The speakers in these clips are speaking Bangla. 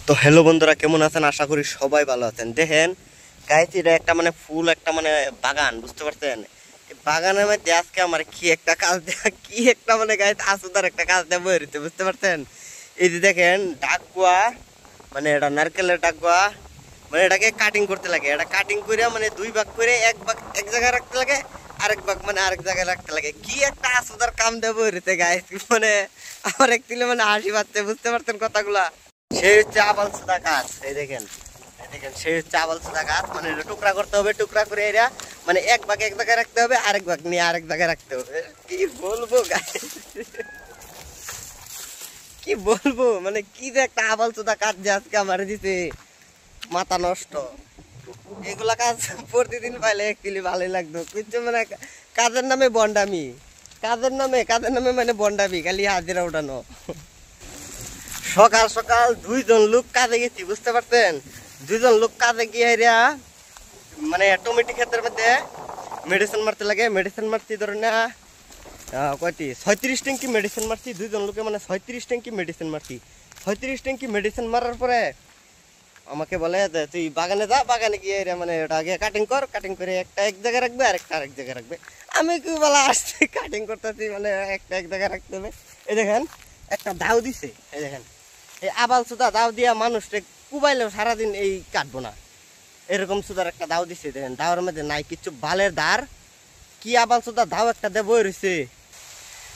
তো হ্যালো বন্ধুরা, কেমন আছেন? আশা করি সবাই ভালো আছেন। দেখেন গাইস, এটা একটা মানে ফুল একটা মানে বাগান, বুঝতে পারছেন? এই বাগানের মধ্যে আজকে আমার কি একটা কাজ দেয়া, কি একটা মানে গাইস আসুদার একটা কাজ দেওয়া হয়েছে, বুঝতে পারছেন? এই যে দেখেন ডাকুয়া, মানে এটা নারকেলের ডাকুয়া, মানে এটাকে কাটিং করতে লাগে। এটা কাটিং করে মানে দুই ভাগ করে এক ভাগ এক জায়গায় রাখতে লাগে, আরেক ভাগ মানে আরেক জায়গায় রাখতে লাগে। কি একটা আসুদার কাম দেওয়া হয়েছে গাইস, মানে আমার একদিলে মানে হাসি পাচ্ছে, বুঝতে পারছেন কথাগুলা? সেই হচ্ছে আবাল সুদা গাছ। এই দেখেন, এই দেখেন, সেই হচ্ছে আবাল সুদা গাছ। মানে এটা টুকরা করতে হবে, টুকরা করে এরা মানে এক ভাগ এক জায়গায় রাখতে হবে, আরেক ভাগ নিয়ে আরেক জায়গায় রাখতে হবে। কি বলবো গাইস, কি বলবো, মানে কি যে একটা আবাল সুদা কাজ যে আজকে আমার দিছে, মাথা নষ্ট। এগুলা কাজ প্রতিদিন পাইলে একচুয়ালি ভালোই লাগতো, কিন্তু মানে কাজের নামে বন্ডামি, কাজের নামে মানে বন্ডামি, খালি হাজিরা উঠানো। সকাল সকাল দুইজন লোক কাজে গেছি, বুঝতে পারছেন? দুইজন লোক কাজে গিয়ে মানে টমেটো ক্ষেতের মধ্যে মেডিসিন মারতে লাগে। মেডিসিন মারছি ধরে না কয়টি 36 ট্যাঙ্কি মেডিসিন মারছি দুইজন লোকে, মানে 36 ট্যাঙ্কি মেডিসিন মারছি। 36 ট্যাঙ্কি মেডিসিন মারার পরে আমাকে বলে যে তুই বাগানে যা, বাগানে গিয়ে মানে ওটা আগে কাটিং কর, কাটিং করে একটা এক জায়গায় রাখবে আর একটা আরেক জায়গায় রাখবে। আমি কি বলা আসছি কাটিং করতেছি, মানে একটা এক জায়গায় রাখতে হবে। এই দেখেন একটা দাও দিছে, এই দেখেন এই আবাল সুদা দাও দিয়া মানুষকে কুবাইলেও সারাদিন এই কাটবো না, এরকম সুদার একটা দাও দিছে। দেখেন দাওয়ার মধ্যে নাই কিছু, বালের দার কি আবাল সুদা দাও একটা দেব রয়েছে।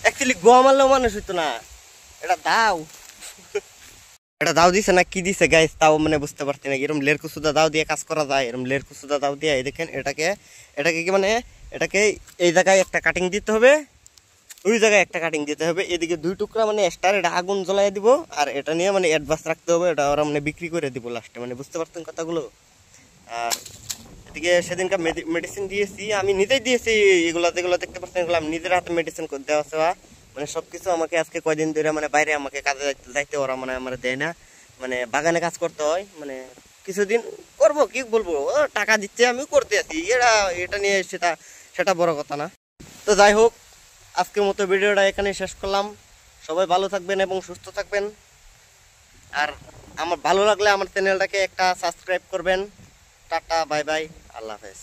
অ্যাকচুয়ালি গোয়া মারলেও মানুষ হইতো না, এটা দাও, এটা দাও দিছে না কি দিছে গাইস, তাও মানে বুঝতে পারছি না। এরকম লেরকু সুদা দাও দিয়ে কাজ করা যায়? এরকম লেরকু সুদা দাও দিয়ে এই দেখেন এটাকে কি মানে এটাকে এই জায়গায় একটা কাটিং দিতে হবে, ওই জায়গায় একটা কাটিং দিতে হবে, এদিকে দুই টুকরা মানে এক্সট্রা এটা আগুন জ্বলাই দিব, আর এটা নিয়ে মানে অ্যাডভান্স রাখতে হবে, এটা ওরা মানে বিক্রি করে দিব লাস্টে, মানে বুঝতে পারছেন কথাগুলো? আর এদিকে সেদিনকার মেডিসিন দিয়েছি, আমি নিজেই দিয়েছি। এগুলো যেগুলো দেখতে পাচ্ছেন এগুলো আমি নিজের হাতে মেডিসিন দেওয়া সেওয়া, মানে সবকিছু আমাকে আজকে কয়দিন ধরে মানে বাইরে আমাকে কাজে যাইতে ওরা মানে আমার দেয় না, মানে বাগানে কাজ করতে হয়। মানে কিছুদিন করবো, কি বলবো, টাকা দিচ্ছে আমি করতে আছি, এটা নিয়ে সেটা বড় কথা না। তো যাই হোক, আজকের মতো ভিডিওটা এখানে শেষ করলাম। সবাই ভালো থাকবেন এবং সুস্থ থাকবেন। আর আমার ভালো লাগলে আমার চ্যানেলটাকে একটা সাবস্ক্রাইব করবেন। টাটা, বাই বাই, আল্লাহ হাফেজ।